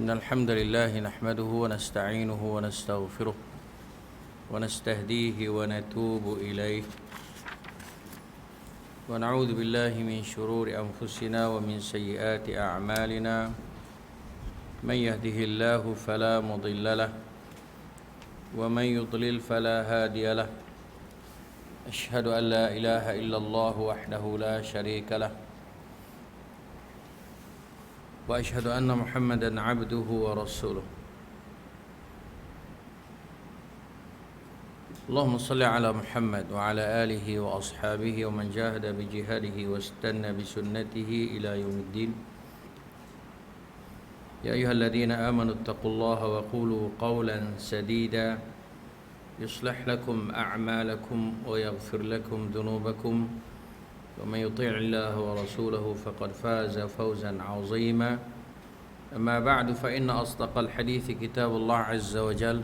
إن الحمد لله نحمده ونستعينه ونستغفره ونستهديه ونتوب إليه ونعوذ بالله من شرور أنفسنا ومن سيئات أعمالنا من يهده الله فلا مضل له ومن يضلل فلا هادي له أشهد أن لا إله إلا الله وحده لا شريك له وأشهد أن محمدا عبده ورسوله اللهم صل على محمد وعلى آله وأصحابه ومن جاهد بجهاده واستنى بسنته إلى يوم الدين يا أيها الذين آمنوا اتقوا الله وقولوا قولا سديدا يصلح لكم أعمالكم ويغفر لكم ذنوبكم ومن يطيع الله ورسوله فقد فاز فوزا عظيما أما بعد فإن أصدق الحديث كتاب الله عز وجل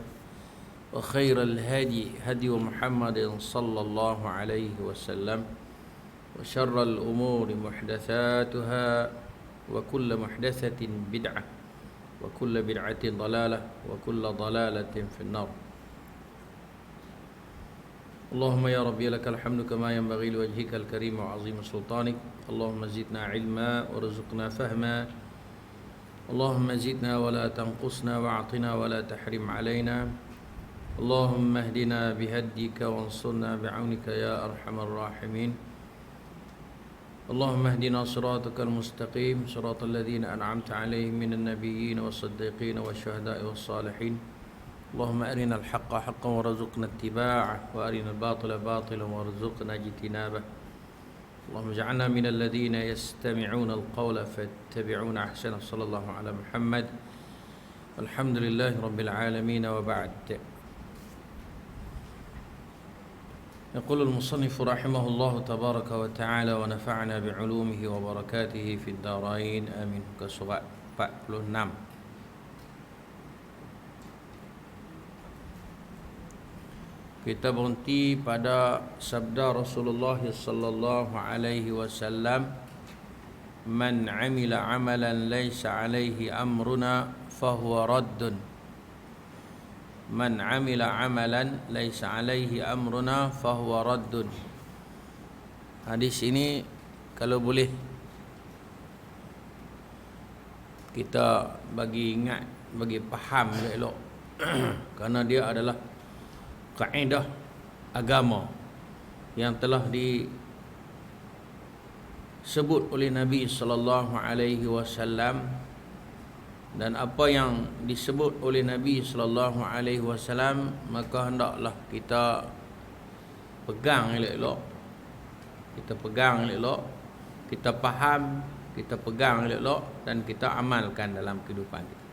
وخير الهدي هدي محمد صلى الله عليه وسلم وشر الأمور محدثاتها وكل محدثة بدعة وكل بدعة ضلالة وكل ضلالة في النار اللهم يا ربي لك الحمد كما ينبغي لوجهك الكريم وعظيم سلطانك اللهم زدنا علما وارزقنا فهما اللهم زدنا ولا تنقصنا واعطنا ولا تحرم علينا اللهم اهدنا بهديك وانصرنا بعونك يا أرحم الراحمين اللهم اهدنا صراطك المستقيم صراط الذين أنعمت عليهم من النبيين والصديقين والشهداء والصالحين اللهم أرنا الحق حقا وارزقنا اتباعه وأرنا الباطل باطلا وارزقنا اجتنابه اللهم اجعلنا من الذين يستمعون القول فيتبعون أحسنه صلى الله على محمد الحمد لله رب العالمين وبعد يقول المصنف رحمه الله تبارك وتعالى ونفعنا بعلومه وبركاته في الدارين آمين. Surat 46. Kita berhenti pada sabda Rasulullah sallallahu alaihi wasallam, "Man 'amila 'amalan laysa 'alaihi amruna fahuwa raddun." Man 'amila 'amalan laysa 'alaihi amruna fahuwa raddun. Hadis ini kalau boleh kita bagi ingat, bagi faham elok kerana dia adalah kaedah agama yang telah disebut oleh Nabi sallallahu alaihi wasallam, dan apa yang disebut oleh Nabi sallallahu alaihi wasallam maka hendaklah kita pegang elok-elok. Kita pegang elok-elok, kita faham, kita pegang elok-elok dan kita amalkan dalam kehidupan kita.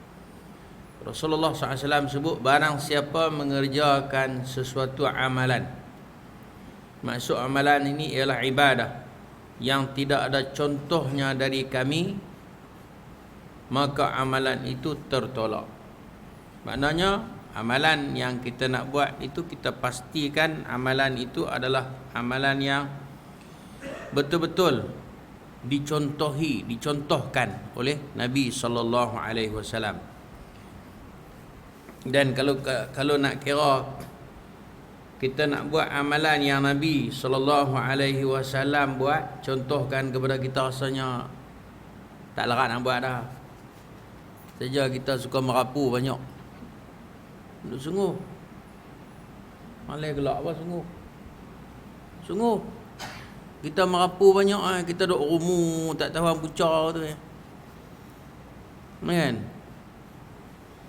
Rasulullah SAW sebut, barang siapa mengerjakan sesuatu amalan, maksud amalan ini ialah ibadah yang tidak ada contohnya dari kami, maka amalan itu tertolak. Maknanya amalan yang kita nak buat itu kita pastikan amalan itu adalah amalan yang betul-betul dicontohkan oleh Nabi sallallahu alaihi wasallam. Dan kalau nak kira kita nak buat amalan yang Nabi sallallahu alaihi wasallam buat, contohkan kepada kita, rasanya tak larat nak buat dah. Saja kita suka merapu banyak. Duk sungguh. Malai gelak apa sungguh. Sungguh. Kita merapu banyak, kita duk rumu tak tahu pucar tu ya. Kan?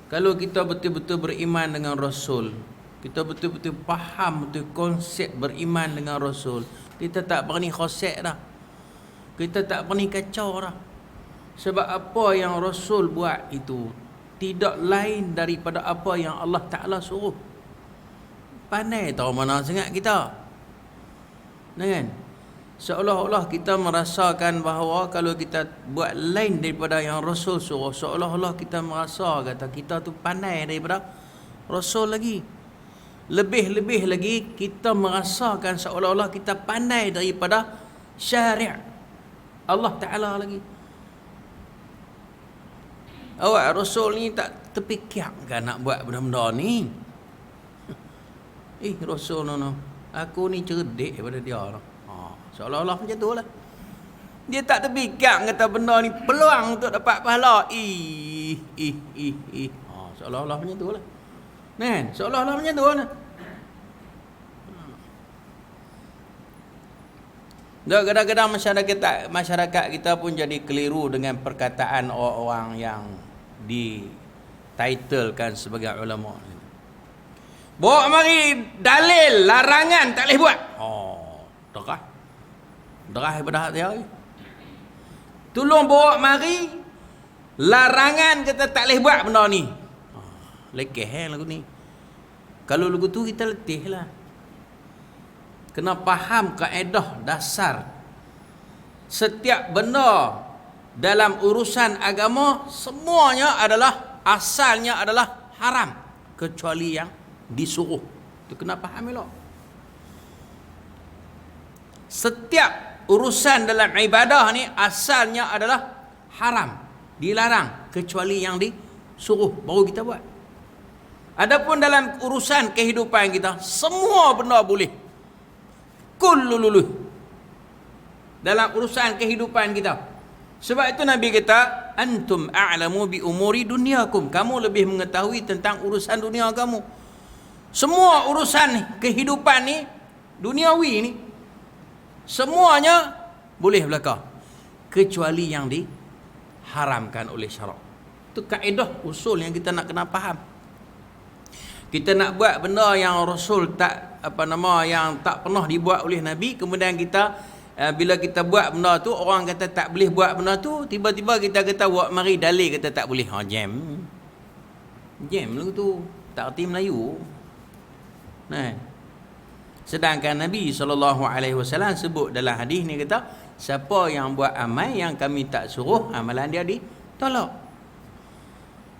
Kalau kita betul-betul beriman dengan Rasul, kita betul-betul faham betul konsep beriman dengan Rasul, kita tak berani khosyek dah. Kita tak berani kacau dah. Sebab apa yang Rasul buat itu tidak lain daripada apa yang Allah Ta'ala suruh. Pandai tahu mana sangat kita. Kan? Seolah-olah kita merasakan bahawa kalau kita buat lain daripada yang Rasul suruh, seolah-olah kita merasa kata kita tu pandai daripada Rasul lagi. Lebih-lebih lagi kita merasakan seolah-olah kita pandai daripada syari' Allah Ta'ala lagi. Awak Rasul ni tak terfikir kan nak buat benda-benda ni? Rasul no, aku ni cerdik daripada dia lah. Seolah-olah macam tu lah. Dia tak terfikir kata benda ni peluang untuk dapat pahala. Seolah-olah macam tu lah. Kan? Seolah-olah macam tu lah. Kadang-kadang masyarakat kita pun jadi keliru dengan perkataan orang-orang yang dititlekan sebagai ulama. Bawa mari dalil larangan tak boleh buat. Derah daripada hati dia. Tolong bawa mari larangan kata tak boleh buat benda ni. Lekeh lagu ni. Kalau lagu tu kita letih lah. Kena faham kaedah dasar. Setiap benda dalam urusan agama semuanya adalah asalnya adalah haram kecuali yang disuruh. Itu kena faham elok. Setiap urusan dalam ibadah ni asalnya adalah haram, dilarang kecuali yang disuruh baru kita buat. Adapun dalam urusan kehidupan kita semua benda boleh. Kullululuh dalam urusan kehidupan kita. Sebab itu Nabi kata, antum a'lamu bi umuri dunyakum, kamu lebih mengetahui tentang urusan dunia kamu. Semua urusan kehidupan ni duniawi ni semuanya boleh belaka kecuali yang diharamkan oleh syarak. Itu kaedah usul yang kita nak kena faham. Kita nak buat benda yang Rasul yang tak pernah dibuat oleh Nabi, kemudian kita bila kita buat benda tu orang kata tak boleh buat benda tu, tiba-tiba kita kata buat mari dalil kata tak boleh. Jam lagu tu tak erti Melayu. Nah, sedangkan Nabi SAW sebut dalam hadis ni kata, siapa yang buat amal yang kami tak suruh, amalan dia ditolak.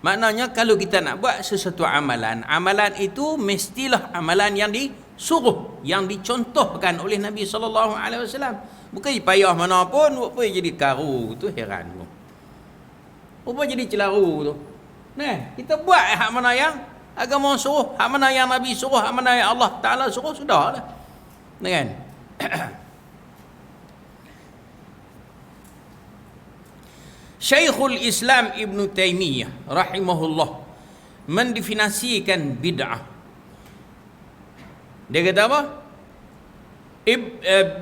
Maknanya kalau kita nak buat sesuatu amalan, amalan itu mestilah amalan yang disuruh, yang dicontohkan oleh Nabi SAW. Bukan payah mana pun, apa jadi karu tu, heran tu. Apa jadi celaru tu. Nah, kita buat hak mana yang agama suruh, hak mana yang Nabi suruh, hak mana yang Allah Ta'ala suruh, sudah lah. Kan? Syekhul Islam Ibn Taymiyah rahimahullah mendefinisikan bid'ah. Dia kata apa?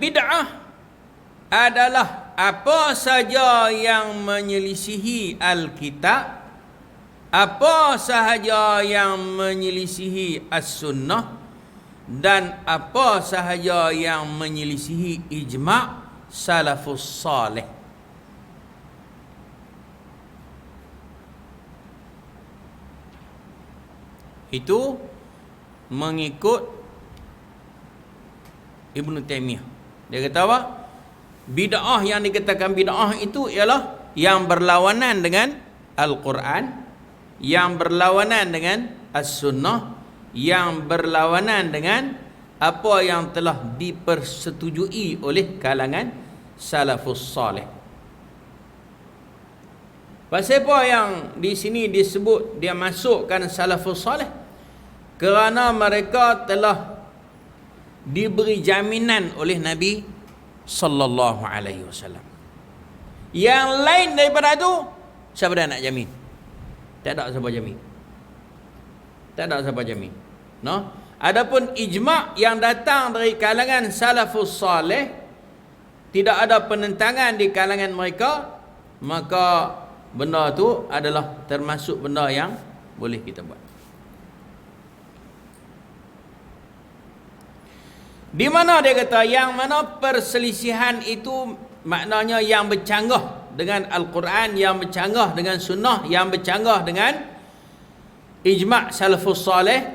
Bid'ah adalah apa saja yang menyelisihi Alkitab, apa sahaja yang menyelisihi As-Sunnah, dan apa sahaja yang menyelisihi ijma' salafus salih. Itu mengikut Ibn Taymiyah. Dia kata apa? Bid'ah yang dikatakan bid'ah itu ialah yang berlawanan dengan Al-Quran, yang berlawanan dengan As-Sunnah, yang berlawanan dengan apa yang telah dipersetujui oleh kalangan salafus salih. Pasal apa yang di sini disebut dia masukkan salafus salih? Kerana mereka telah diberi jaminan oleh Nabi sallallahu alaihi wasallam. Yang lain daripada itu, siapa dah nak jamin? Tak ada siapa jamin. Tak ada siapa jamin. No? Adapun ijma' yang datang dari kalangan salafus salih, tidak ada penentangan di kalangan mereka, maka benda tu adalah termasuk benda yang boleh kita buat. Di mana dia kata yang mana perselisihan itu maknanya yang bercanggah dengan Al-Quran, yang bercanggah dengan Sunnah, yang bercanggah dengan ijma' salafus salih.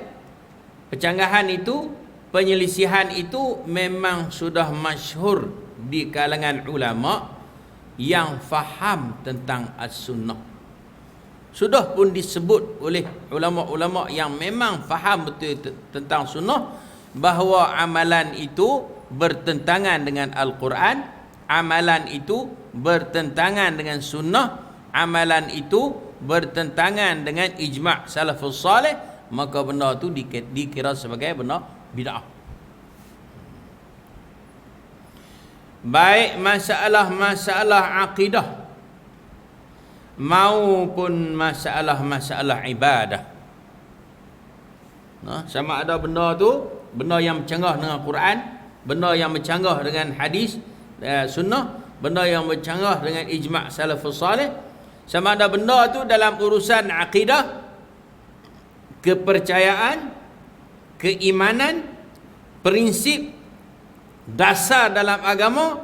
Percanggahan itu, penyelisihan itu memang sudah masyhur di kalangan ulama yang faham tentang As-Sunnah. Sudah pun disebut oleh ulama-ulama yang memang faham betul tentang Sunnah, bahawa amalan itu bertentangan dengan Al-Quran, amalan itu bertentangan dengan Sunnah, amalan itu bertentangan dengan ijma' salafus salih, maka benda tu dikira sebagai benda bid'ah. Baik masalah-masalah akidah maupun masalah-masalah ibadah. Sama ada benda tu benda yang bercanggah dengan Quran, benda yang bercanggah dengan hadis sunnah, benda yang bercanggah dengan ijma' salafus salih, sama ada benda tu dalam urusan akidah, kepercayaan, keimanan, prinsip dasar dalam agama,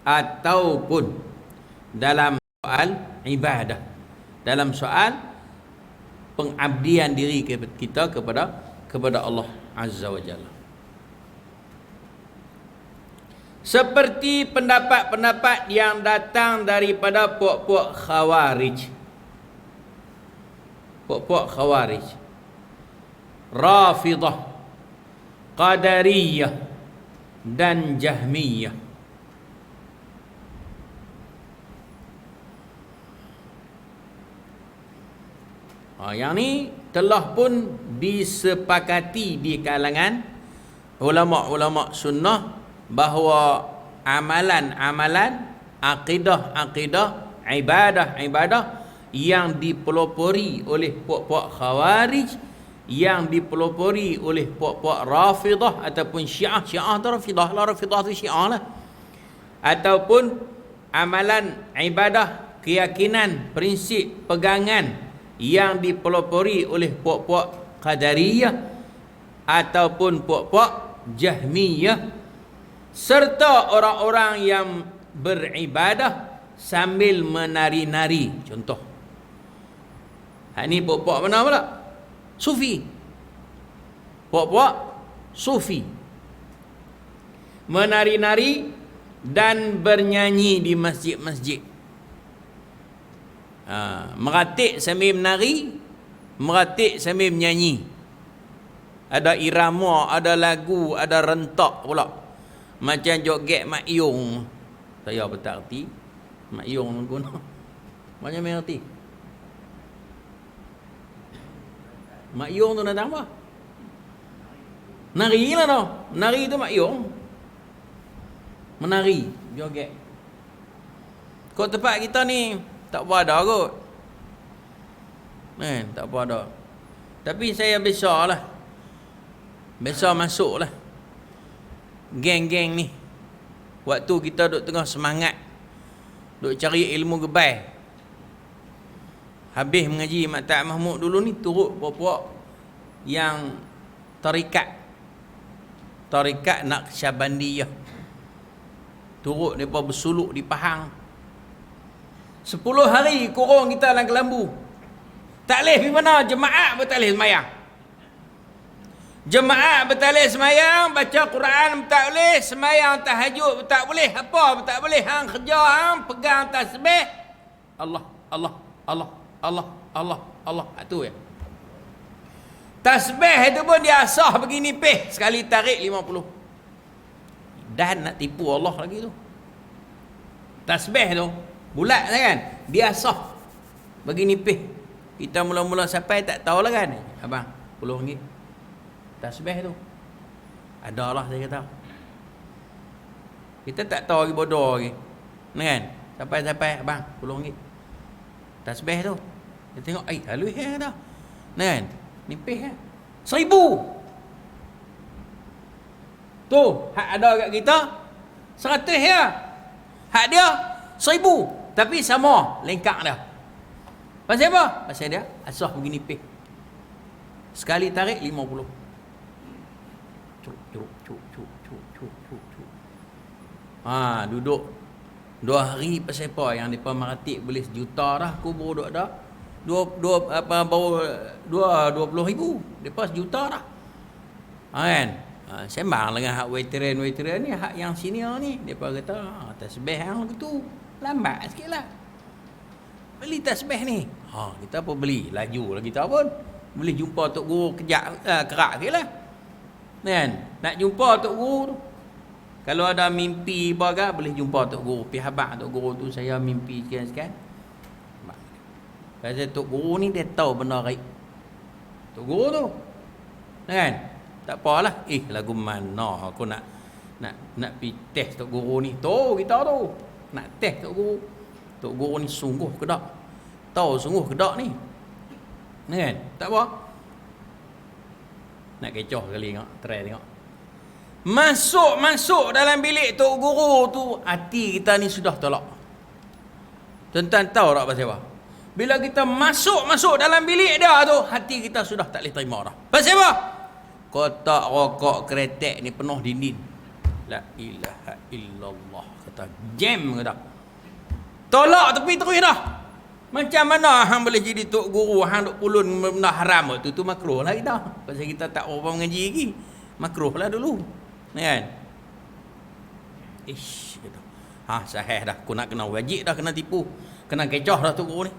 ataupun dalam soal ibadah, dalam soal pengabdian diri kita kepada Allah Azza wa Jalla. Seperti pendapat-pendapat yang datang daripada puak-puak Khawarij. Puak-puak Khawarij, Rafidah, Qadariyah dan Jahmiyah. Yang ni telah pun disepakati di kalangan ulama-ulama sunnah bahawa amalan-amalan, akidah-akidah, ibadah-ibadah yang dipelopori oleh puak-puak Khawarij, yang dipelopori oleh puak-puak Rafidah ataupun Syiah tu Rafidah lah, Rafidah tu Syiah lah, ataupun amalan ibadah, keyakinan, prinsip, pegangan yang dipelopori oleh puak-puak Qadariyah ataupun puak-puak Jahmiyah, serta orang-orang yang beribadah sambil menari-nari. Contoh, ini puak-puak mana pula? Sufi. Puak-puak Sufi menari-nari dan bernyanyi di masjid-masjid. Meratik sambil menari, meratik sambil menyanyi. Ada irama, ada lagu, ada rentak pula. Macam joget Mak Yong. Saya apa tak erti Mak Yong guna. Macam mana erti? Mak Yong tu datang apa? Nari lah tu. Nari tu Mak Yong. Menari, joget. Kau tempat kita ni tak apa ada kot. Tak apa ada. Tapi saya besar lah. Besar masuk lah geng-geng ni. Waktu kita duk tengah semangat, duk cari ilmu gebai, habis mengaji Maktab Mahmud dulu ni, turut puak-puak yang tarikat Naqsyabandiyah, turut mereka bersuluk di Pahang. 10 hari kurung kita dalam kelambu. Tak boleh pergi mana? Jemaah pun tak boleh semayang. Jemaah bertalih semayang, baca Quran tak boleh, semayang tahajud tak boleh, apa tak boleh. Hang kerja hang pegang tasbih Allah Allah Allah Allah Allah Allah, itu ya. Tasbih itu pun dia asah begini peh, sekali tarik 50. Dan nak tipu Allah lagi tu. Tasbih tu bulat kan, dia asah begini peh. Kita mula-mula sampai tak tahulah kan, abang RM10 tasbih tu. Adalah saya kata. Kita tak tahu lagi bodoh lagi. Kan? Sampai abang RM10 tasbih tu. Dia tengok, halus ya kata. Kan? Nipis kan? 1,000. Tu, hak ada kat kita 100 ya. Hak dia 1,000. Tapi sama lengkak dah. Pasal apa? Pasal dia asah begini pih. Sekali tarik 50. Cuk. Duduk 2 hari pasal apa yang depa meratik boleh 1 juta dah, kubur duk dah. Baru 20,000, depa 1 juta dah. Kan? Sembang dengan hak veteran ni, hak yang senior ni, depa kata tasbih hang tu lambat sikitlah. Beli tasbih ni. Kita pun beli, laju lah kita pun. Boleh jumpa Tok Guru kejap kerak sikitlah. Kan? Nak jumpa Tok Guru tu, kalau ada mimpi baga boleh jumpa Tok Guru. Pi habaq Tok Guru tu, saya mimpi sekian-sekian. Pasal Tok Guru ni dia tahu benda raib. Tok Guru tu. Kan? Tak apalah. Lagu mana aku nak pergi test Tok Guru ni. Tahu kita tu. Nak test Tok Guru. Tok Guru ni sungguh ke tak? Tahu sungguh ke tak ni? Kan? Tak apa. Nak kecoh sekali tengok. Try tengok. Masuk dalam bilik Tok Guru tu, hati kita ni sudah tolak. Tuan-tuan tahu tak pasal apa? Bila kita masuk dalam bilik dia tu, hati kita sudah tak boleh terima dah. Pasal apa? Kotak rokok kretek ni penuh dinding. La ilaha illallah. Kata jam kata. Tolak tepi terus dah. Macam mana hang boleh jadi Tok Guru, hang duk pulun benda haram tu makruh lah kita. Pasal kita tak apa mengaji lagi. Makruh lah dulu. Kan? Kata. Sahih dah. Aku nak kena wajib dah, kena tipu. Kena kecoh dah Tok Guru ni.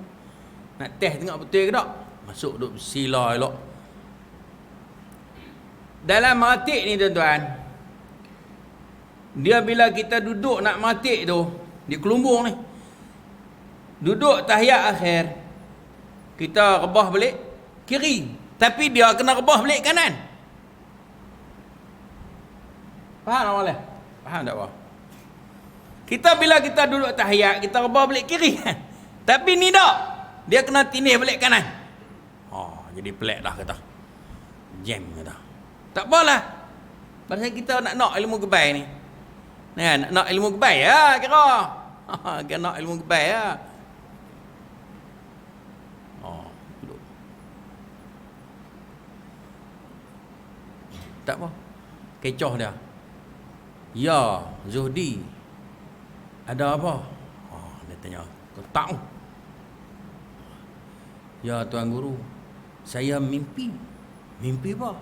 Nak test tengok betul ke tak? Masuk duk sila elok. Dalam meratik ni tuan-tuan, dia bila kita duduk nak meratik tu, di kelumbung ni, duduk tahiyat akhir, kita rebah balik kiri, tapi dia kena rebah balik kanan. Faham tak boleh? Faham tak apa? Bila kita duduk tahiyat, kita rebah balik kiri kan? Tapi ni tak. Dia kena tindih balik kanan. Jadi pelik dah kata. Jam kata. Tak apalah. Pasal kita nak ilmu gebai ni. Nak ilmu gebai ya kira. Kita nak ilmu gebai ya. Duduk. Tak apa. Kecoh dia. Ya, Zuhdi. Ada apa? Dia tanya. Kau tahu? Ya Tuan Guru, saya mimpi. Mimpi apa?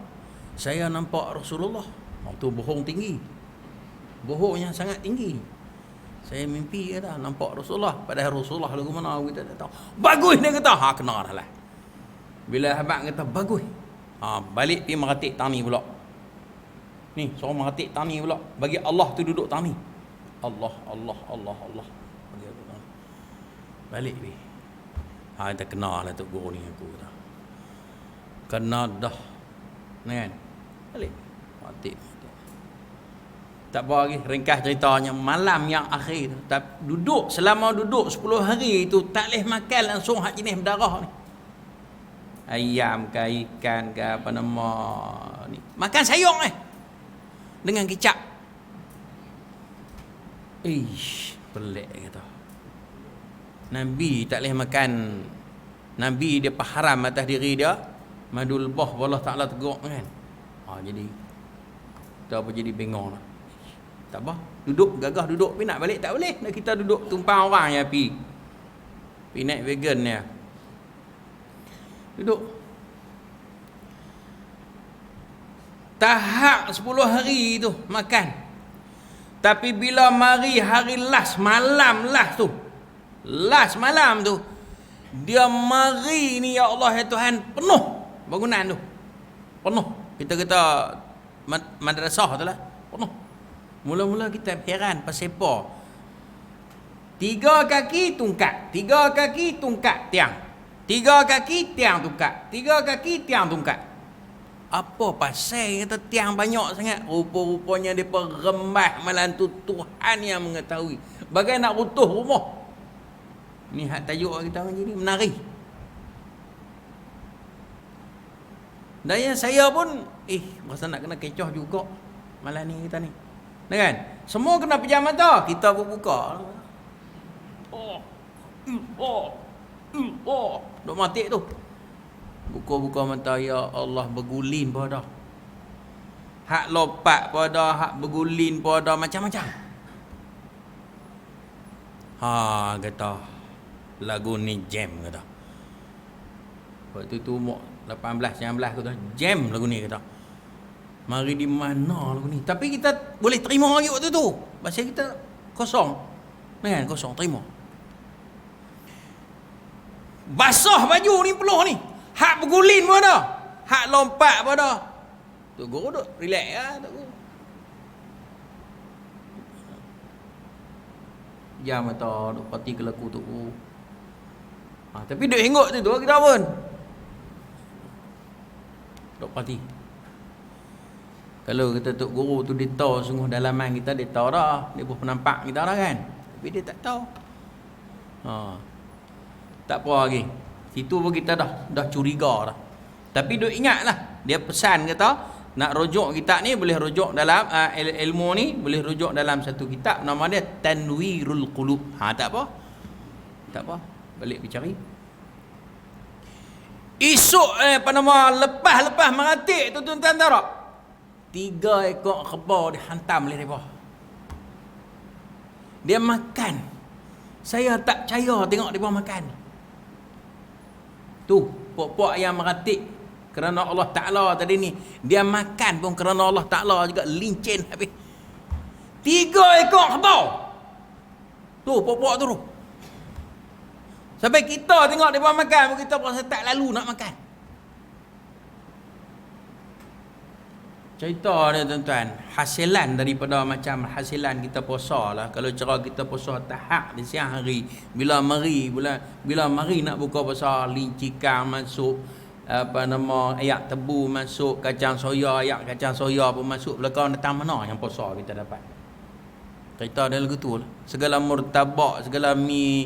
Saya nampak Rasulullah. Tu bohong tinggi. Bohongnya sangat tinggi. Saya mimpi kata nampak Rasulullah. Padahal Rasulullah lagu mana kita tak tahu. Bagus dia kata. Kena dah lah. Bila habaq kata bagus. Balik pergi meratik tani pula. Ni, suruh meratik tani pula. Bagi Allah tu duduk tani. Allah. Bagi aku tani. Balik pergi. Kita kenal lah Tok Guru ni aku kata. Kena dah. Kan? Balik. Mati. Tak apa lagi. Ringkas ceritanya. Malam yang akhir. Selama duduk 10 hari tu, tak boleh makan langsung hak jenis berdarah ni. Ayam ke ikan ke apa nama ni. Makan sayur ni. Dengan kicap. Pelik kata. Nabi tak boleh makan. Nabi dia haram atas diri dia. Madul bah Allah Ta'ala tegur kan. Jadi kita apa jadi bingung lah. Tak apa. Gagah duduk. Tapi nak balik tak boleh. Kita duduk tumpang orang ya pi. Pi naik vegan ni. Duduk. Tahap 10 hari tu makan. Tapi bila mari hari last malam last malam tu, dia mari ni ya Allah ya Tuhan penuh bangunan tu. Penuh. Kita kata madrasah tu lah. Penuh. Mula-mula kita heran pasal apa. 3 kaki tungkat. 3 kaki tungkat tiang. 3 kaki tiang tungkat. 3 kaki tiang tungkat. Apa pasal kata tiang banyak sangat? Rupa-rupanya dia rembah malam tu Tuhan yang mengetahui. Bagai nak runtuh rumah. Ni hak tajuk kita ngaji ni menari. Dan yang saya pun rasa nak kena kecoh juga malam ni kita ni. Kan? Semua kena pejam mata, kita pun buka. Duk mati tu. Buka-buka mata ya Allah bergulin pada. Hak lompat pada, hak bergulin pada macam-macam. Kata lagu ni jam kata. Waktu tu umur 18-19 kata jam lagu ni kata. Mari di mana lagu ni. Tapi kita boleh terima lagi waktu tu. Pasal kita kosong. Kan kosong terima. Basah baju ni peluh ni. Hak bergulin pun ada. Hak lompat pun ada. Tu Guru duk relax lah tu Guru. Jam mata duk parti ke lagu tu Guru. Tapi duk hengok tu kita pun duk parti. Kalau kata tok guru tu dia tahu sungguh dalaman kita, dia tahu dah, dia pun nampak kita dah kan, tapi dia tak tahu. Tak apa lagi, situ pun kita dah curiga dah. Tapi duk ingatlah, dia pesan kata nak rujuk kitab ni, boleh rujuk dalam ilmu ni boleh rujuk dalam satu kitab nama dia Tanwirul Qulub. Tak apa, balik pergi cari. Esok lepas meratik tu tuan-tuan tahu tak, 3 ekor kerbau dihantam oleh mereka. Dia makan, saya tak percaya tengok mereka makan tu. Pok-pok yang meratik kerana Allah Ta'ala tadi ni, dia makan pun kerana Allah Ta'ala juga, lincin habis. 3 ekor kerbau tu, pok-pok tu. Sampai kita tengok mereka makan pun kita rasa tak lalu nak makan. Cerita dia tuan-tuan, hasilan daripada macam hasilan kita puasa lah. Kalau cara kita puasa tahap di siang hari, bila mari nak buka puasa, lincikang masuk, ayak tebu masuk, kacang soya pun masuk. Belakang datang mana yang puasa kita dapat. Cerita dia lagu tu lah. Segala murtabak, segala mi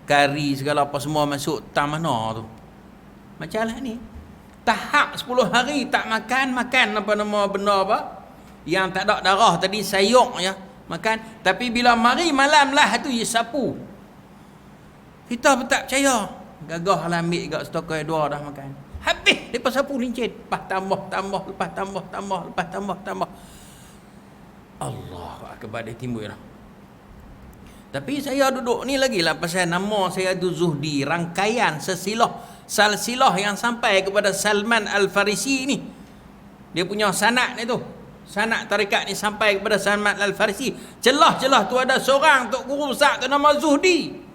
kari, segala apa semua masuk, tak mana tu. Macam lah ni. Tahap 10 hari tak makan benda apa yang tak ada darah tadi, sayuk ya makan. Tapi bila mari malam lah tu dia sapu, kita pun tak percaya, gagah lah ambil kat stokai 2 dah makan habis, lepas sapu lincin, lepas tambah Allahu akbar, dia timbul dah. Tapi saya duduk ni lagi lah pasal nama saya tu Zuhdi, rangkaian salsilah yang sampai kepada Salman Al-Farisi ni. Dia punya sanad ni tu, sanad tarikat ni sampai kepada Salman Al-Farisi. Celah-celah tu ada seorang tok guru besar tu nama Zuhdi.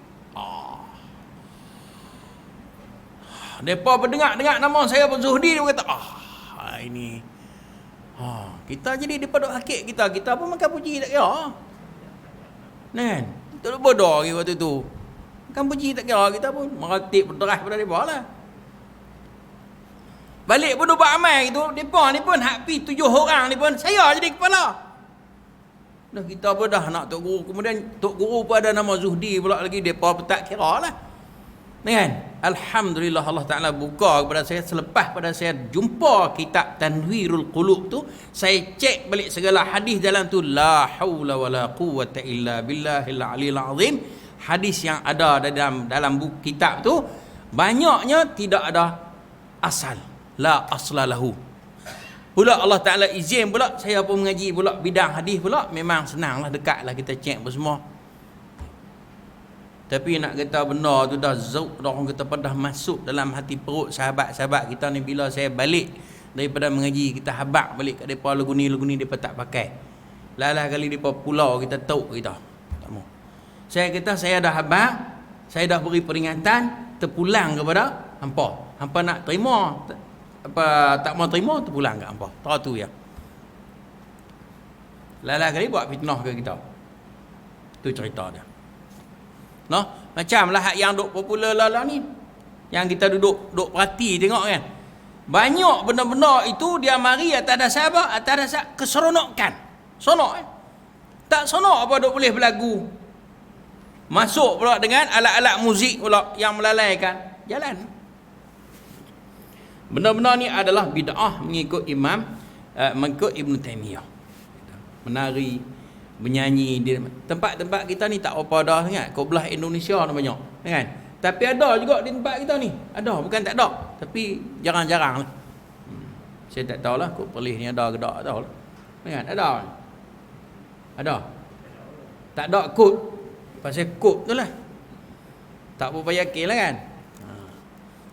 Depa berdengar nama saya pun Zuhdi, dia kata ini kita jadi depa duk hakik kita pun makan puji tak kira. Kan? Tak bodoh lagi waktu tu. Kan puji tak kira, kita pun meratip berderah pada mereka lah. Balik pun buat amal gitu, mereka ni pun hak pi 7 orang ni pun saya jadi kepala. Dah kita pun dah nak tok guru, kemudian tok guru pun ada nama Zuhdi pula lagi, mereka pun tak kira lah. Kan? Alhamdulillah Allah Ta'ala buka kepada saya, selepas pada saya jumpa kitab Tanwirul Qulub tu, saya cek balik segala hadis dalam tu, la haula wala quwwata illa billahil aliyil azim. Hadis yang ada dalam buku kitab tu banyaknya tidak ada asal, la asla lahu. Pula Allah Ta'ala izin pula saya pun mengaji pula bidang hadis pula, memang senanglah, dekatlah kita cek apa semua. Tapi nak kata benda tu dah zauk dah, orang kata dah masuk dalam hati perut sahabat-sahabat kita ni. Bila saya balik daripada mengaji, kita habaq balik kat depa, lagu ni depa tak pakai. Lalah kali depa pulau kita tahu kita. Tak mau. Saya kata saya dah habaq, saya dah beri peringatan, terpulang kepada hampa. Hampa nak terima apa tak mau terima, terpulang kat hampa. Tahu tu ya. Lalah kali buat fitnah ke kita. Tu cerita dia. No, macam lah hak yang duk popular lah ni, yang kita duduk perhati tengok kan, banyak benda-benda itu dia mari atas dasar apa? Atas dasar keseronokan. Sonok tak sonok apa duk boleh berlagu, masuk pula dengan alat-alat muzik pula yang melalaikan jalan. Benda-benda ni adalah bid'ah mengikut mengikut Ibn Taymiyah. Menari, menyanyi di tempat-tempat kita ni tak apa dah sangat. Kau belah Indonesia ni banyak kan, tapi ada juga di tempat kita ni, ada, bukan tak ada, tapi jarang-jarang lah. Saya tak tahulah kau Perlis ni ada ke tak tahu lah kan. Ada tak ada kod, pasal kod tu lah tak berapa yakin lah kan.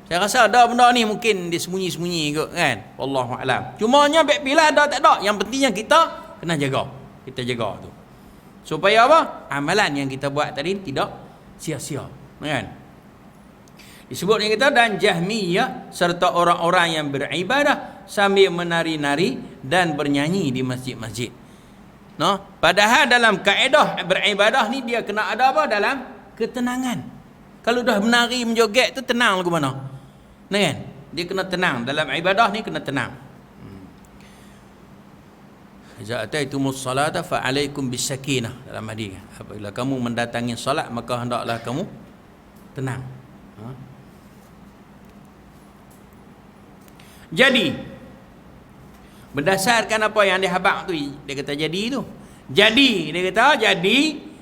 Saya rasa ada benda ni mungkin dia sembunyi-sembunyi kot kan, wallahu alam. Cumanya baik bila ada tak ada, yang pentingnya kita kena jaga, kita jaga tu supaya apa? Amalan yang kita buat tadi tidak sia-sia kan. Disebut yang kita dan Jahmiyah serta orang-orang yang beribadah sambil menari-nari dan bernyanyi di masjid-masjid. Padahal dalam kaedah beribadah ni dia kena ada apa? Dalam ketenangan. Kalau dah menari menjoget tu tenang lagu mana? Nah kan? Dia kena tenang. Dalam ibadah ni kena tenang. Iza ataitumus salata fa alaikum bisakinah, dalam hadis. Apabila kamu mendatangi solat maka hendaklah kamu tenang. Jadi berdasarkan apa yang dia habaq tu, dia kata jadi tu. Jadi dia kata jadi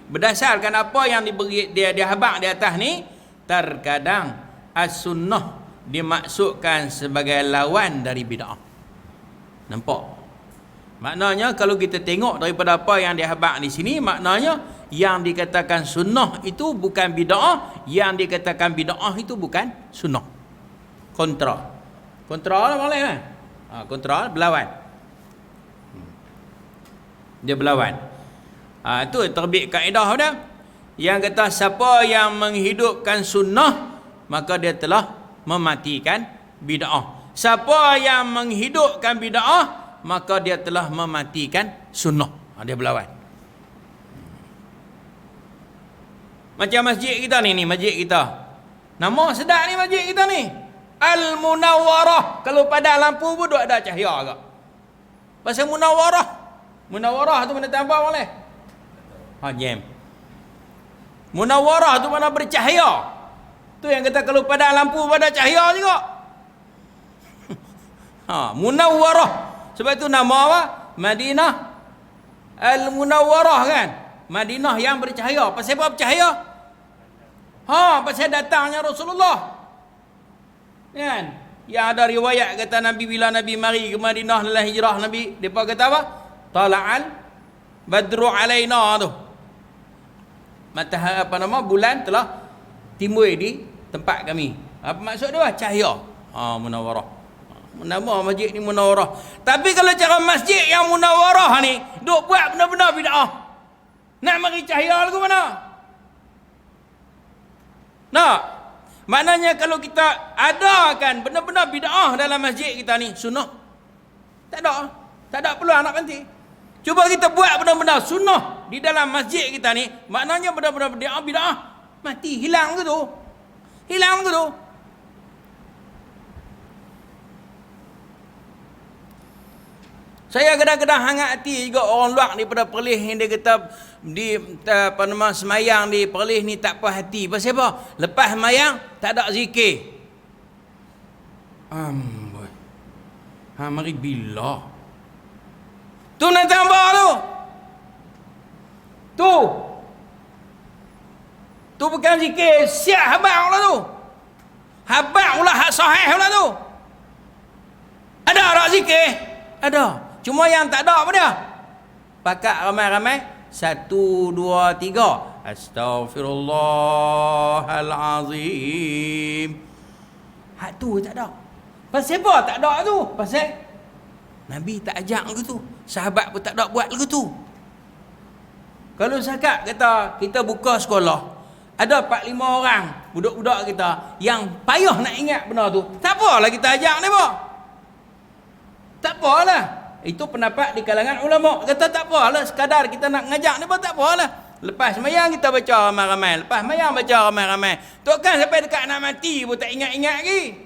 berdasarkan apa yang diberi dia habaq di atas ni, terkadang as-sunnah dimaksudkan sebagai lawan dari bid'ah. Nampak? Maknanya kalau kita tengok daripada apa yang dihabaq di sini, maknanya yang dikatakan sunnah itu bukan bid'ah, yang dikatakan bid'ah itu bukan sunnah. Kontra. Kontra lah boleh kan? Kontra berlawan. Dia berlawan. Itu terbit kaedah dia yang kata siapa yang menghidupkan sunnah maka dia telah mematikan bid'ah. Siapa yang menghidupkan bid'ah maka dia telah mematikan sunnah. Dia berlawan. Macam masjid kita ni masjid kita. Nama sedap ni masjid kita ni. Al-Munawwarah. Kalau padam lampu pun duk ada cahaya agak. Pasal Munawwarah. Munawwarah tu mana tambah boleh? Jam. Munawwarah tu mana bercahaya. Tu yang kata kalau padam lampu pada cahaya juga. Munawwarah. Sebab itu nama apa? Madinah Al-Munawwarah kan? Madinah yang bercahaya. Pasal apa bercahaya? Pasal datangnya Rasulullah. Kan? Yang ada riwayat kata Nabi bila Nabi mari ke Madinah dalam hijrah Nabi, depa kata apa? Tala'al badru alaina tu. Matahari bulan telah timbul di tempat kami. Apa maksud dia? Cahaya. Munawwarah. Nama masjid ni Munawwarah. Tapi kalau cara masjid yang Munawwarah ni duk buat benda-benda bid'ah, nak mari cahaya lagu mana? Nak? Maknanya kalau kita adakan benda-benda bid'ah dalam masjid kita ni, sunnah tak ada. Tak ada peluang nak ganti. Cuba kita buat benda-benda sunnah di dalam masjid kita ni, maknanya benda-benda bid'ah mati, hilang ke tu? Hilang ke tu? Saya kadang-kadang hangat hati juga orang luar daripada Perlis ni, dia kata di semayang di Perlis ni tak puas hati. Pasal apa? Lepas semayang tak ada zikir. Amboi. Mari bila? Tu nak tambah tu. Tu bukan zikir, siap habaq lah tu. Habaq pula hak sahih lah tu. Ada tak zikir? Ada. Cuma yang tak ada apa dia? Pakat ramai-ramai 1, 2, 3 Astaghfirullahalazim. Hak tu tak ada. Pasal apa tak ada tu? Pasal Nabi tak ajak ke tu. Sahabat pun tak ada buat ke tu. Kalau zakat kata kita buka sekolah, ada 4-5 orang budak-budak kita yang payah nak ingat benda tu, tak apalah kita ajak ni apa? Tak apalah. Itu pendapat di kalangan ulama. Kata tak apalah, sekadar kita nak ngajak ni pun tak apalah. Lepas semayang kita baca ramai-ramai. Lepas semayang baca ramai-ramai. Takkan sampai dekat nak mati pun tak ingat-ingat lagi.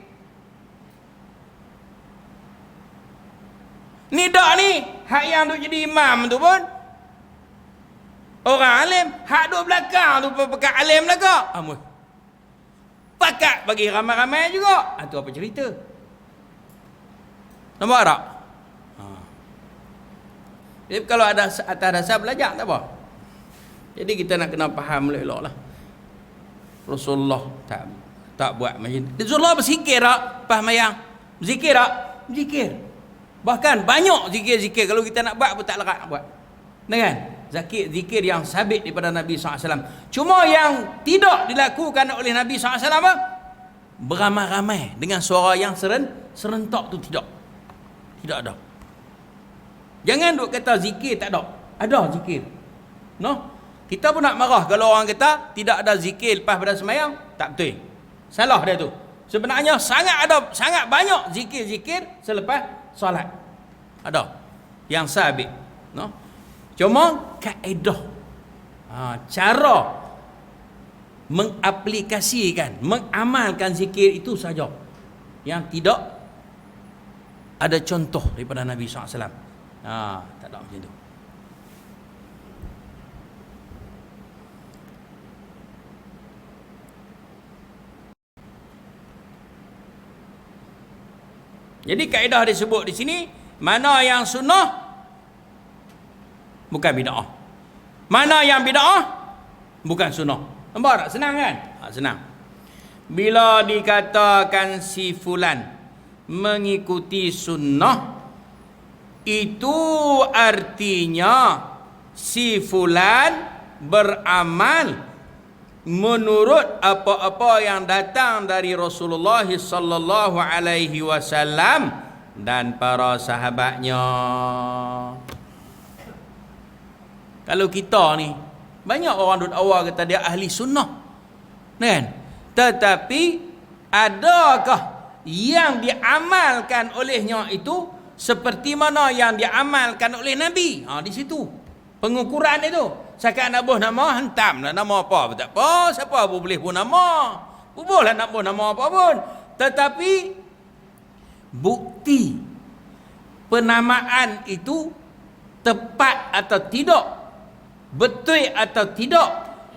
Ni dak ni, hak yang duk jadi imam tu pun orang alim, hak duk belakang tu pakat alim belakang. Pakat bagi ramai-ramai juga. Itu apa cerita? Nampak tak? Jadi kalau ada atas dasar belajar tak apa. Jadi kita nak kena faham elok lah. Rasulullah tak buat macam tu. Rasulullah berzikir tak? Pas mayang. Berzikir tak? Berzikir. Bahkan banyak zikir-zikir. Kalau kita nak buat pun tak larat nak buat. Kan? Zikir yang sabit daripada Nabi SAW. Cuma yang tidak dilakukan oleh Nabi SAW beramai-ramai dengan suara yang serentak tu tidak. Tidak ada. Jangan duk kata zikir tak ada. Ada zikir. No? Kita pun nak marah kalau orang kata tidak ada zikir lepas pada semayang. Tak betul. Salah dia tu. Sebenarnya sangat banyak zikir-zikir selepas solat. Ada. Yang sabit. No? Cuma kaedah. Cara mengaplikasikan, mengamalkan zikir itu saja, yang tidak ada contoh daripada Nabi SAW. Tak ada macam tu. Jadi kaedah disebut di sini, mana yang sunnah bukan bid'ah, mana yang bid'ah bukan sunnah. Nampak tak? Senang kan? Senang. Bila dikatakan si fulan mengikuti sunnah, itu artinya si fulan beramal menurut apa-apa yang datang dari Rasulullah sallallahu alaihi wasallam dan para sahabatnya. Kalau kita ni, banyak orang duk awal kata dia ahli sunnah, kan? Tetapi adakah yang diamalkan olehnya itu seperti mana yang diamalkan oleh Nabi? Di situ pengukuran itu. Sekarang nak buh nama, hentam lah nama apa pun tak apa. Siapa pun boleh buh nama. Boleh nak buh nama apa pun. Tetapi bukti penamaan itu tepat atau tidak, betul atau tidak,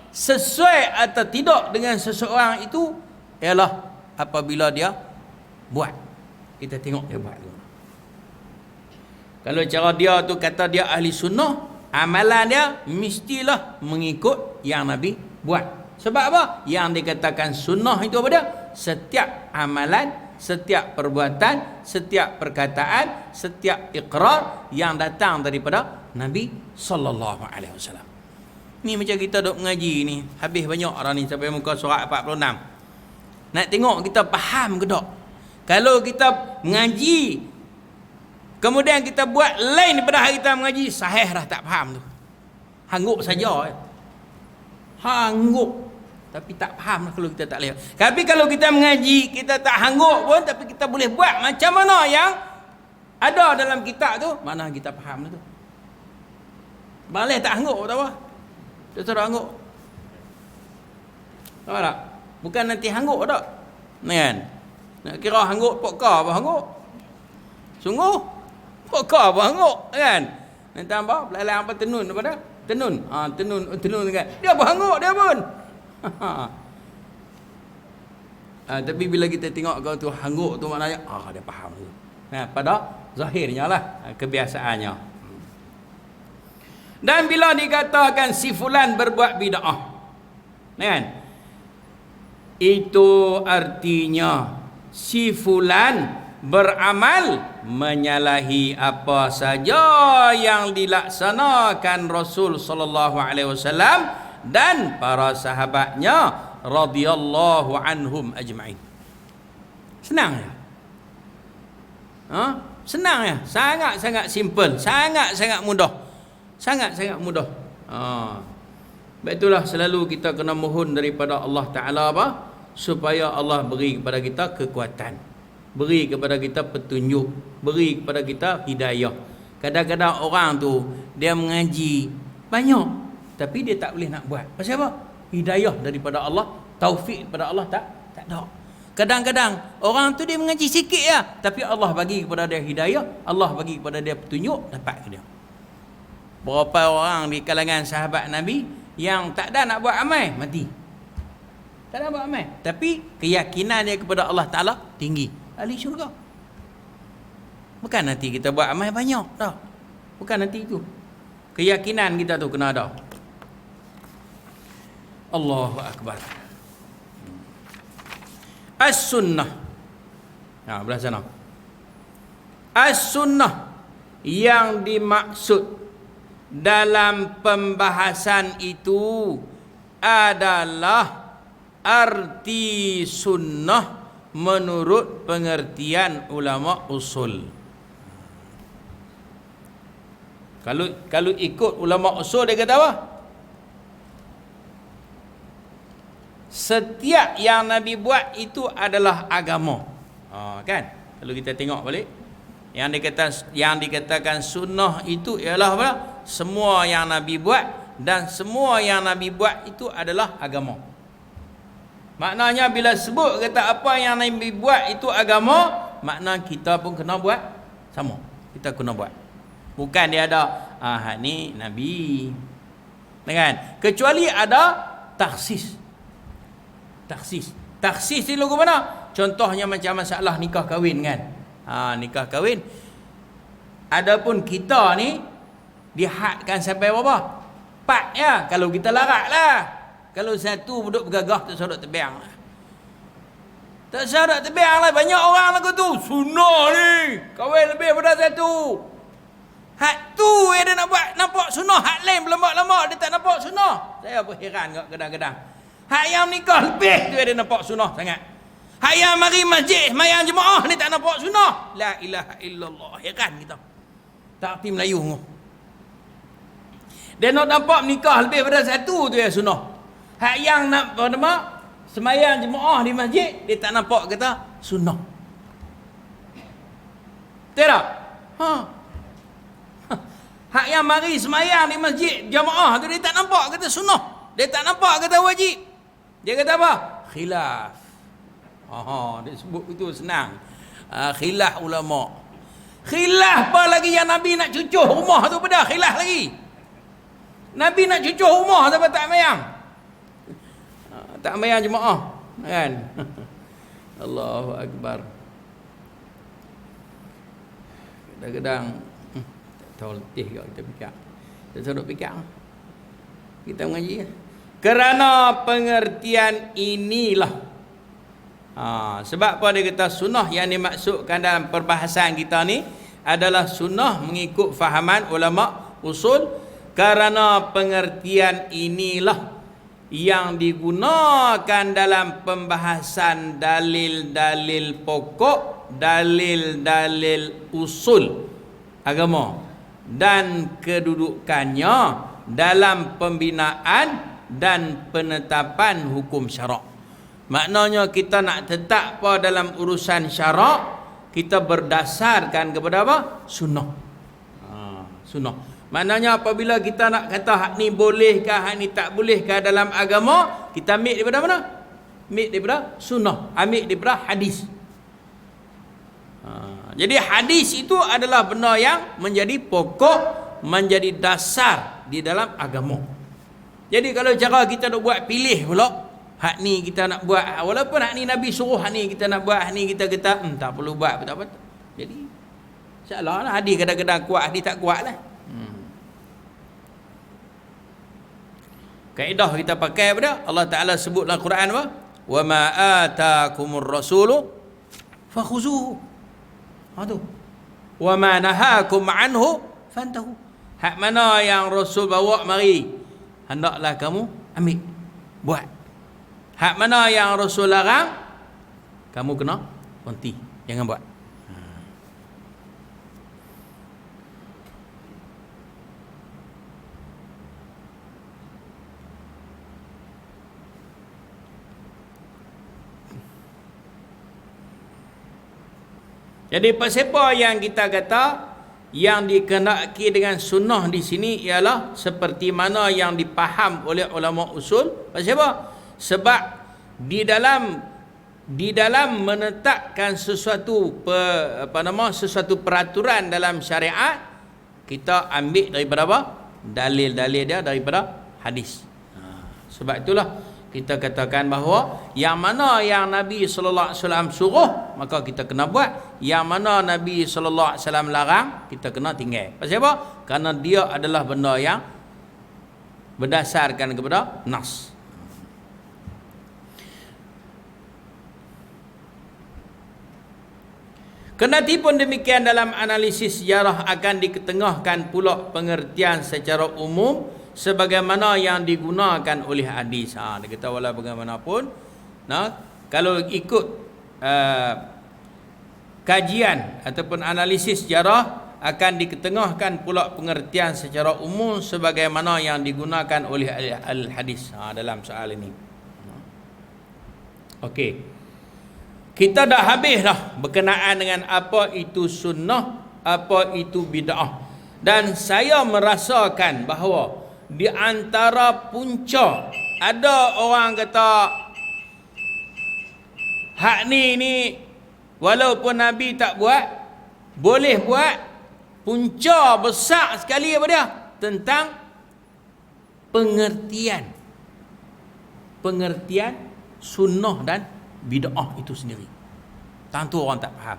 sesuai atau tidak dengan seseorang itu ialah apabila dia buat. Kita tengok dia buat dulu. Kalau cara dia tu kata dia ahli sunnah, amalan dia mestilah mengikut yang Nabi buat. Sebab apa? Yang dikatakan sunnah itu apa dia? Setiap amalan, setiap perbuatan, setiap perkataan, setiap iqrar yang datang daripada Nabi sallallahu alaihi wasallam. Ni macam kita duk mengaji ni, habis banyak orang ni sampai muka surat 46. Nak tengok kita faham ke tak? Kalau kita mengaji kemudian kita buat lain daripada hari kita mengaji, sahih dah tak faham tu. Hangguk saja. Hangguk. Tapi tak faham lah kalau kita tak lihat. Tapi kalau kita mengaji, kita tak hangguk pun, tapi kita boleh buat macam mana yang ada dalam kitab tu, mana kita faham tu. Boleh tak hangguk tak apa. Kita tak hangguk. Tahu tak? Bukan nanti hangguk tak? Kan? Nak kira hangguk pokok apa hangguk? Sungguh pokok apa hangguk kan? Nanti apa? Belalai apa tenun daripada? Tenun. Tenun kan. Dia apa hangguk dia pun. Tapi bila kita tengok kau tu hangguk tu maknanya dia faham tu. Pada zahirnya lah, kebiasaannya. Dan bila dikatakan si fulan berbuat bid'ah, kan? Itu artinya si fulan beramal menyalahi apa saja yang dilaksanakan Rasul sallallahu alaihi wasallam dan para sahabatnya radhiyallahu anhum ajma'in. Senang ya? Senang ya? Sangat-sangat simple, sangat-sangat mudah. Sangat-sangat mudah. Sebab itulah selalu kita kena mohon daripada Allah Ta'ala apa? Supaya Allah beri kepada kita kekuatan, beri kepada kita petunjuk, beri kepada kita hidayah. Kadang-kadang orang tu dia mengaji banyak tapi dia tak boleh nak buat. Pasal apa? Hidayah daripada Allah, taufik daripada Allah tak ada. Kadang-kadang orang tu dia mengaji sikit ya, tapi Allah bagi kepada dia hidayah, Allah bagi kepada dia petunjuk, dapat ke dia. Berapa orang di kalangan sahabat Nabi yang tak ada nak buat amal, mati. Tak ada buat amal, tapi keyakinan dia kepada Allah Ta'ala tinggi, ahli syurga. Bukan nanti kita buat amal banyak tak. Bukan nanti itu. Keyakinan kita tu kena ada. Allahu Akbar. As-sunnah. Belah sana. As-sunnah yang dimaksud dalam pembahasan itu adalah arti sunnah menurut pengertian ulama usul. Kalau ikut ulama usul dia kata apa? Setiap yang Nabi buat itu adalah agama. Kan? Kalau kita tengok balik, yang dikatakan sunnah itu ialah apa? Semua yang Nabi buat, dan semua yang Nabi buat itu adalah agama. Maknanya bila sebut kata apa yang Nabi buat itu agama, makna kita pun kena buat sama. Kita kena buat. Bukan dia ada hak ni Nabi. Kan? Kecuali ada taksis. Taksis ni lagu mana? Contohnya macam masalah nikah kahwin kan. Nikah kahwin. Adapun kita ni dihadkan sampai berapa? 4 ya. Kalau kita larat lah. Kalau satu duduk bergagah tak sadar tebiang lah. Tak sadar tebiang lah. Banyak orang lagu tu. Sunnah ni. Kahwin lebih pada satu. Hak tu dia nak buat. Nampak sunnah. Hak lain berlemak-lemak. Dia tak nampak sunnah. Saya pun heran kat kadang-kadang. Hak yang nikah lebih tu dia nampak sunnah sangat. Hak yang mari masjid. Mayang jemaah ni tak nampak sunnah. La ilaha illallah. Heran kita. Tak arti Melayu. Dia nak nampak nikah lebih pada satu tu ya sunnah. Hak yang nak semayang jemaah di masjid, dia tak nampak kata sunnah. Tak? Hak yang mari semayang di masjid jemaah tu dia tak nampak kata sunnah. Dia tak nampak kata wajib. Dia kata apa? Khilaf. Dia sebut itu senang. Khilaf ulama. Khilaf apa lagi yang Nabi nak cucuh rumah tu pada khilaf lagi. Nabi nak cucuh rumah tapi tak mayang. Tak mayang jemaah kan. Allahu akbar. Kadang-kadang tak tahu letih ke kita fikir. Kita sudut fikir. Kita mengaji. Kerana pengertian inilah. Sebab apa dia kata sunnah yang dimaksudkan dalam perbahasan kita ni adalah sunnah mengikut fahaman ulama usul. Kerana pengertian inilah yang digunakan dalam pembahasan dalil-dalil pokok, dalil-dalil usul agama dan kedudukannya dalam pembinaan dan penetapan hukum syarak. Maknanya kita nak tetap apa dalam urusan syarak, kita berdasarkan kepada apa? Sunnah. Sunnah. Maknanya apabila kita nak kata hak ni bolehkah, hak ni tak bolehkah dalam agama, kita ambil daripada mana? Ambil daripada sunnah, ambil daripada hadis. Jadi hadis itu adalah benda yang menjadi pokok, menjadi dasar di dalam agama. Jadi kalau cara kita nak buat pilih pula, hak ni kita nak buat, walaupun hak ni Nabi suruh hak ni kita nak buat, hak ni kita kata tak perlu buat, tak apa. Jadi insya-Allah lah hadis kadang-kadang kuat, hadis tak kuat lah. Kaedah kita pakai apa? Allah Ta'ala sebut dalam Quran apa? Wa ma atakumur rasulu fakhuzuhu. Tu. Wa ma nahakum anhu fantahu. Hak mana yang Rasul bawa mari, hendaklah kamu ambil, buat. Hak mana yang Rasul larang, kamu kena berhenti, jangan buat. Jadi siapa yang kita kata yang dikenaki dengan sunnah di sini ialah seperti mana yang dipaham oleh ulama usul. Siapa? Sebab di dalam menetapkan sesuatu sesuatu peraturan dalam syariat, kita ambil daripada apa? Dalil-dalil dia daripada hadis. Sebab itulah kita katakan bahawa yang mana yang Nabi sallallahu alaihi wasallam suruh maka kita kena buat, yang mana Nabi sallallahu alaihi wasallam larang kita kena tinggal. Pasal apa? Kerana dia adalah benda yang berdasarkan kepada nas. Kenatipun demikian dalam analisis sejarah akan diketengahkan pula pengertian secara umum sebagaimana yang digunakan oleh hadis. Dia kata walau bagaimanapun, kalau ikut kajian ataupun analisis sejarah akan diketengahkan pula pengertian secara umum sebagaimana yang digunakan oleh al-hadis dalam soal ini. Okey. Kita dah habis dah berkenaan dengan apa itu sunnah, apa itu bid'ah. Dan saya merasakan bahawa di antara punca, ada orang kata hak ni walaupun Nabi tak buat, boleh buat. Punca besar sekali apa dia? Tentang pengertian sunnah dan bid'ah itu sendiri. Tentu orang tak faham.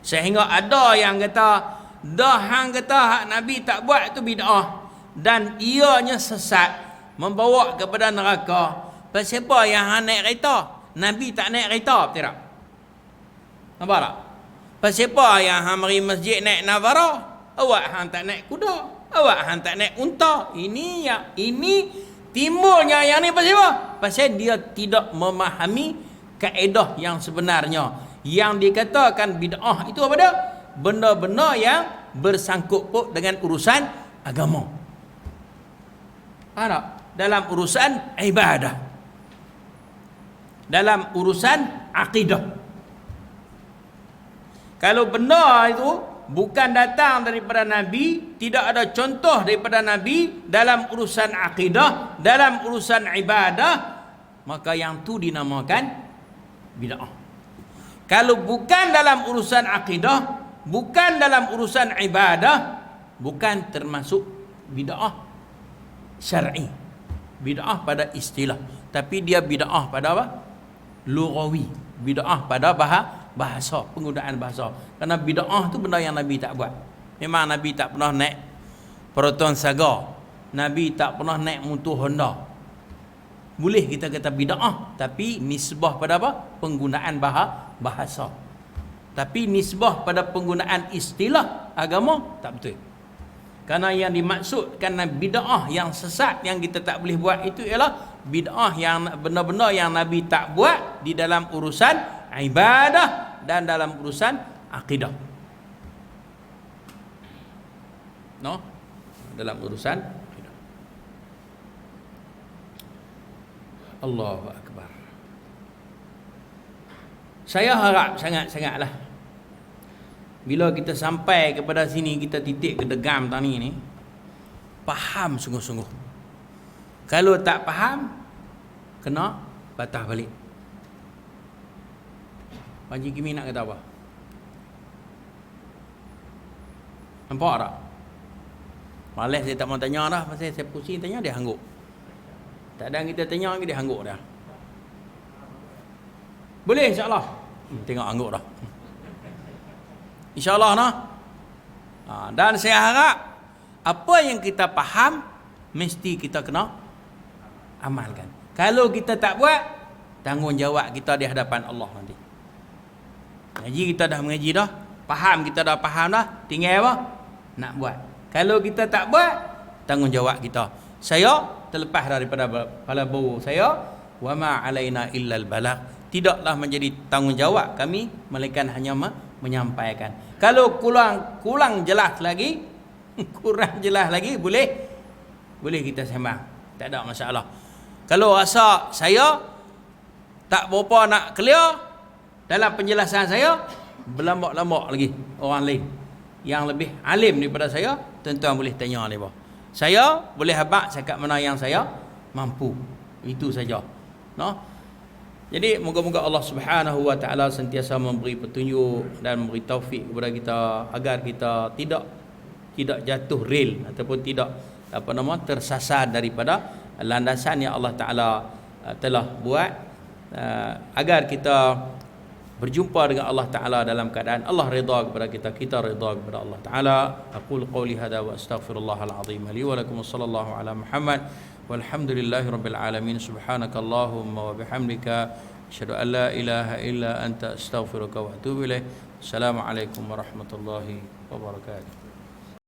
Sehingga ada yang kata, dah hang kata hak Nabi tak buat itu bid'ah dan ianya sesat, membawa kepada neraka. Pasal apa yang hang naik kereta? Nabi tak naik kereta, betul tak? Nampak tak? Pasal apa yang hang mari masjid naik navara? Awak hang tak naik kuda. Awak hang tak naik unta. Ini timbulnya yang ni pasal apa? Pasal dia tidak memahami kaedah yang sebenarnya. Yang dikatakan bid'ah itu apa dia? Benda-benda yang bersangkut paut dengan urusan agama. Faham tak? Dalam urusan ibadah, dalam urusan akidah. Kalau benda itu bukan datang daripada Nabi, tidak ada contoh daripada Nabi dalam urusan akidah, dalam urusan ibadah, maka yang tu dinamakan bid'ah. Kalau bukan dalam urusan akidah, bukan dalam urusan ibadah, bukan termasuk bid'ah syar'i. Bid'ah pada istilah, tapi dia bid'ah pada apa? Lughawi. Bid'ah pada bahasa, penggunaan bahasa. Kerana bid'ah tu benda yang Nabi tak buat. Memang Nabi tak pernah naik Proton Saga. Nabi tak pernah naik motor Honda. Boleh kita kata bid'ah, tapi nisbah pada apa? Penggunaan bahasa. Tapi nisbah pada penggunaan istilah agama tak betul. Kerana yang dimaksudkan bid'ah yang sesat yang kita tak boleh buat itu ialah bid'ah yang benda-benda yang Nabi tak buat di dalam urusan ibadah dan dalam urusan akidah. No? Dalam urusan akidah. Allahu Akbar. Saya harap sangat-sangatlah bila kita sampai kepada sini, kita titik ke degam tani ni, faham sungguh-sungguh. Kalau tak faham, kena patah balik. Panji Kimi nak kata apa? Nampak tak? Malas saya tak mau tanya dah, pasal saya pusing tanya dia hangguk. Tak ada kita tanya lagi dia hangguk dah. Boleh insya-Allah. Tengok hangguk dah. InsyaAllah nah. Dan saya harap apa yang kita faham mesti kita kena amalkan. Kalau kita tak buat, tanggungjawab kita di hadapan Allah nanti. Ngaji kita dah mengaji dah, faham kita dah faham dah, tinggal apa? Nak buat. Kalau kita tak buat, tanggungjawab kita. Saya terlepas daripada kepala bau saya, wa ma alaina illal balagh. Tidaklah menjadi tanggungjawab kami melainkan hanya menyampaikan. Kalau kurang jelas lagi, boleh kita sembang. Tak ada masalah. Kalau rasa saya tak berapa nak clear dalam penjelasan saya, berlambak-lambak lagi orang lain yang lebih alim daripada saya, tuan-tuan boleh tanya mereka. Saya boleh habaq cakap mana yang saya mampu. Itu saja. No? Jadi moga-moga Allah Subhanahu wa taala sentiasa memberi petunjuk dan memberi taufik kepada kita agar kita tidak jatuh rel ataupun tidak tersasar daripada landasan yang Allah taala telah buat, agar kita berjumpa dengan Allah taala dalam keadaan Allah redha kepada kita redha kepada Allah taala. Aqul qouli hadza wa astaghfirullahal azim li wa lakum. Sallallahu ala Muhammad walhamdulillahi rabbil alamin. Subhanakallahumma wa bihamdika asyhadu an la ilaha illa anta astaghfiruka wa atubu ilaik. Assalamualaikum warahmatullahi wabarakatuh.